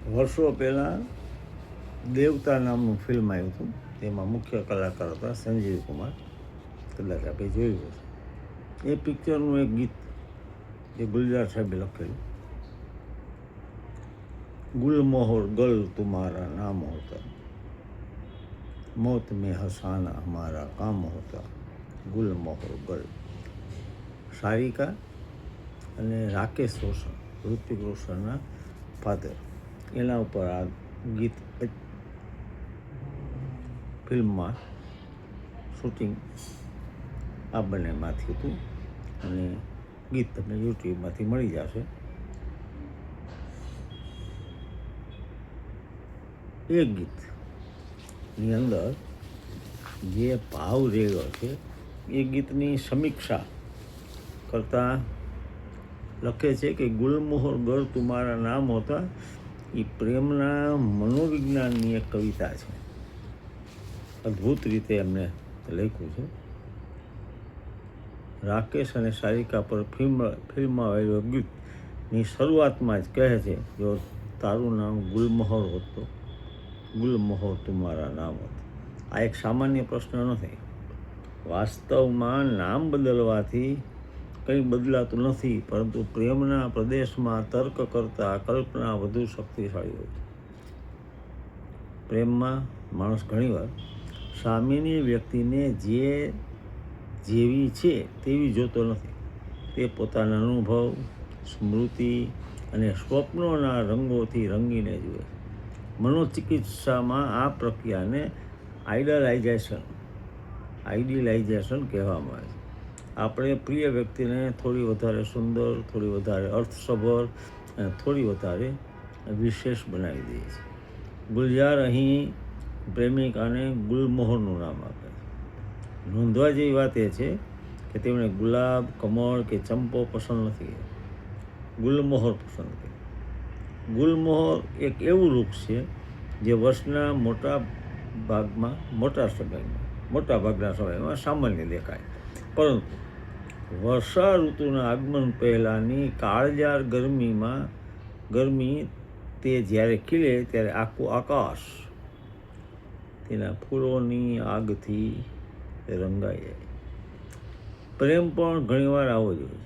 વર્ષો પહેલાં દેવતા નામનું ફિલ્મ આવ્યું હતું. તેમાં મુખ્ય કલાકાર હતા સંજીવ કુમાર. કદાચ આપણે જોયું હશે. એ પિક્ચરનું એક ગીત જે ગુલજાર સાહેબે લખેલું, ગુલમોહર ગલ તુમ્હારા નામ હોતા, મોત મેં હસાના હમારા કામ હોતા, ગુલમોહર ગલ. સારિકા અને રાકેશ રોશન, ઋતિક રોશનના ફાધર, એના ઉપર આ ગીત ફિલ્મમાં શૂટિંગ આ બંનેમાંથી હતું અને ગીત તમને યુટ્યુબમાંથી મળી જશે. એ ગીતની અંદર જે ભાવ રહેલો છે એ ગીતની સમીક્ષા કરતાં લખે છે કે ગુલમોહર ગર તુમારા નામ હોતા એ પ્રેમના મનોવિજ્ઞાનની એક કવિતા છે. અદ્ભુત રીતે એમને લખ્યું છે. રાકેશ અને સારિકા પર ફિલ્મમાં આવેલું ગીતની શરૂઆતમાં જ કહે છે, જો તારું નામ ગુલમોહર હોત તો ગુલમોહર તુમારા નામ હોત. આ એક સામાન્ય પ્રશ્ન નથી. વાસ્તવમાં નામ બદલવાથી કંઈ બદલાતું નથી, પરંતુ પ્રેમના પ્રદેશમાં તર્ક કરતાં કલ્પના વધુ શક્તિશાળી હોય છે. પ્રેમમાં માણસ ઘણીવાર સામેની વ્યક્તિને જેવી છે તેવી જોતો નથી. તે પોતાના અનુભવ, સ્મૃતિ અને સ્વપ્નોના રંગોથી રંગીને જુએ. મનોચિકિત્સામાં આ પ્રક્રિયાને આઈડિયલાઇઝેશન કહેવામાં આવે છે. આપણે પ્રિય વ્યક્તિને થોડી વધારે સુંદર, થોડી વધારે અર્થસભર અને થોડી વધારે વિશેષ બનાવી દઈએ છીએ. ગુલજાર અહીં પ્રેમિકાને ગુલમોહરનું નામ આપે છે. નોંધવા જેવી વાત એ છે કે તેમણે ગુલાબ, કમળ કે ચંપો પસંદ નથી કર્યો, ગુલમોહર પસંદ કર્યો. ગુલમોહર એક એવું વૃક્ષ છે જે વર્ષના મોટા ભાગના સમયમાં સામાન્ય દેખાય, પરંતુ વર્ષા ઋતુના આગમન પહેલાંની કાળઝાળ ગરમી તે જ્યારે ખીલે ત્યારે આખું આકાશ તેના ફૂલોની આગથી રંગાઈ જાય. પ્રેમ પણ ઘણીવાર આવો જ હોય છે.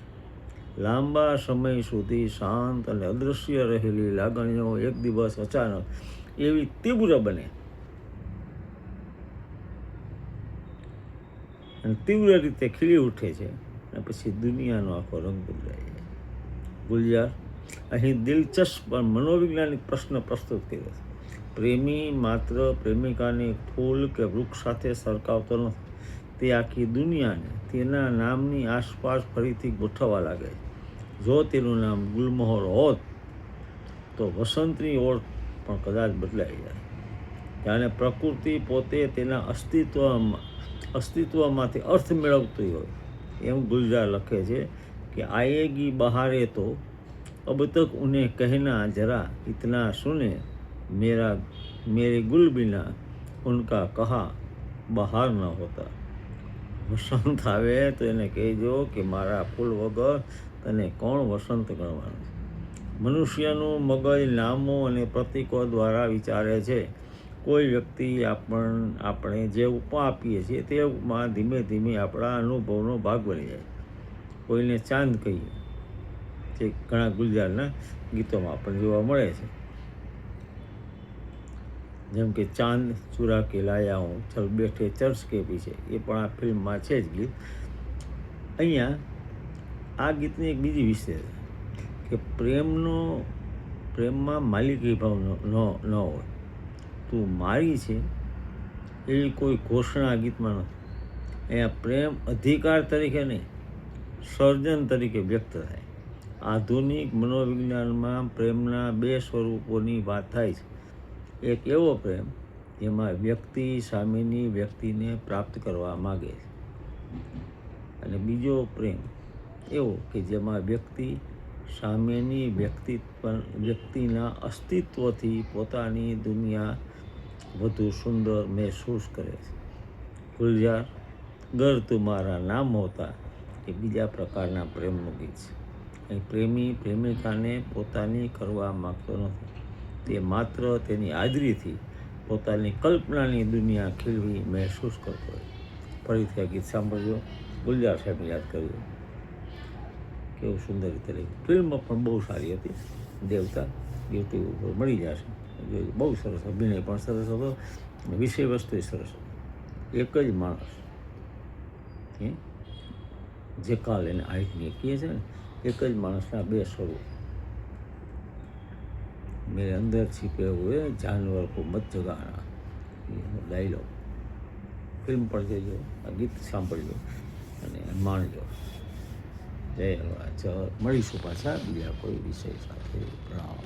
લાંબા સમય સુધી શાંત અને અદૃશ્ય રહેલી લાગણીઓ એક દિવસ અચાનક એવી તીવ્ર બને અને તીવ્ર રીતે ખીલી ઉઠે છે અને પછી દુનિયાનો આખો રંગ બદલાઈ જાય. ગુલજાર અહીં દિલચસ્પ પણ મનોવૈજ્ઞાનિક પ્રશ્ન પ્રસ્તુત કર્યો છે. પ્રેમી માત્ર પ્રેમિકાને ફૂલ કે વૃક્ષ સાથે સરખાવતો નથી, તે આખી દુનિયાને તેના નામની આસપાસ ફરીથી ગોઠવવા લાગે છે. જો તેનું નામ ગુલમોહર હોત તો વસંતની ઓળ પણ કદાચ બદલાઈ જાય. જાણે પ્રકૃતિ પોતે તેના અસ્તિત્વમાંથી અર્થ મેળવતી હોય એમ ગુલજાર લખે છે કે આયેગી બહારે તો अब तक उन्हें कहना जरा इतना सुने, मेरे गुल बिना उनका कहा बहार न होता. વસંત આવે તો એને કહેજો કે મારા ફૂલ વગર તને કોણ વસંત ગણવાનું. મનુષ્યનું મગજ નામો અને પ્રતીકો દ્વારા વિચારે છે. કોઈ વ્યક્તિ આપણે જે ઉપમા આપીએ છીએ તે ઉપમા ધીમે ધીમે આપણા અનુભવનો ભાગ બની જાય. કોઈને ચાંદ કહીએ, જે ઘણા ગુલજારના ગીતોમાં આપણને જોવા મળે છે, જેમ કે ચાંદ ચુરા કે લાયા હું ચલ બેઠે ચર્ચ કે પીછે, એ પણ આ ફિલ્મમાં છે જ ગીત. અહીંયા આ ગીતની એક બીજી વિશેષ કે પ્રેમમાં માલિકી ભાવ ન હોય. તું મારી છે એવી કોઈ ઘોષણા ગીતમાં નથી. અહીંયા પ્રેમ અધિકાર તરીકે નહીં, સર્જન તરીકે વ્યક્ત થાય. આધુનિક મનોવિજ્ઞાનમાં પ્રેમના બે સ્વરૂપોની વાત થાય છે. એક એવો પ્રેમ જેમાં વ્યક્તિ સામેની વ્યક્તિને પ્રાપ્ત કરવા માગે છે, અને બીજો પ્રેમ એવો કે જેમાં વ્યક્તિ સામેની વ્યક્તિના અસ્તિત્વથી પોતાની દુનિયા વધુ સુંદર મહેસૂસ કરે છે. ગુલજાર ગર તુમ્હારા નામ હોતા એ બીજા પ્રકારના પ્રેમનું ગીત છે. અહીં પ્રેમી પ્રેમિકાને પોતાની કરવા માગતો નથી, તે માત્ર તેની હાજરીથી પોતાની કલ્પનાની દુનિયા ખીલવી મહેસૂસ કરતો હોય. ફરીથી આ ગીત સાંભળજો, ગુલજાર સાહેબને યાદ કરજો. કેવું સુંદર રીતે લખ્યું. ફિલ્મ પણ બહુ સારી હતી. દેવતા યુટ્યુબ ઉપર મળી જશે. બહુ સરસ, અભિનય પણ સરસ હતો, વિષય વસ્તુ સરસ હતી. એક જ માણસ જે કાલ એને આઈટની કહે છે ને, એક જ માણસના બે સ્વરૂપ. મેરે અંદર छिपे हुए जानवर को मत जगाना, ડાયલોગ. ફિલ્મ પણ જોજો, આ ગીત સાંભળજો અને માણજો. જય હલવા. મળીશું પાછા બીજા કોઈ વિષય સાથે. પ્રણામ.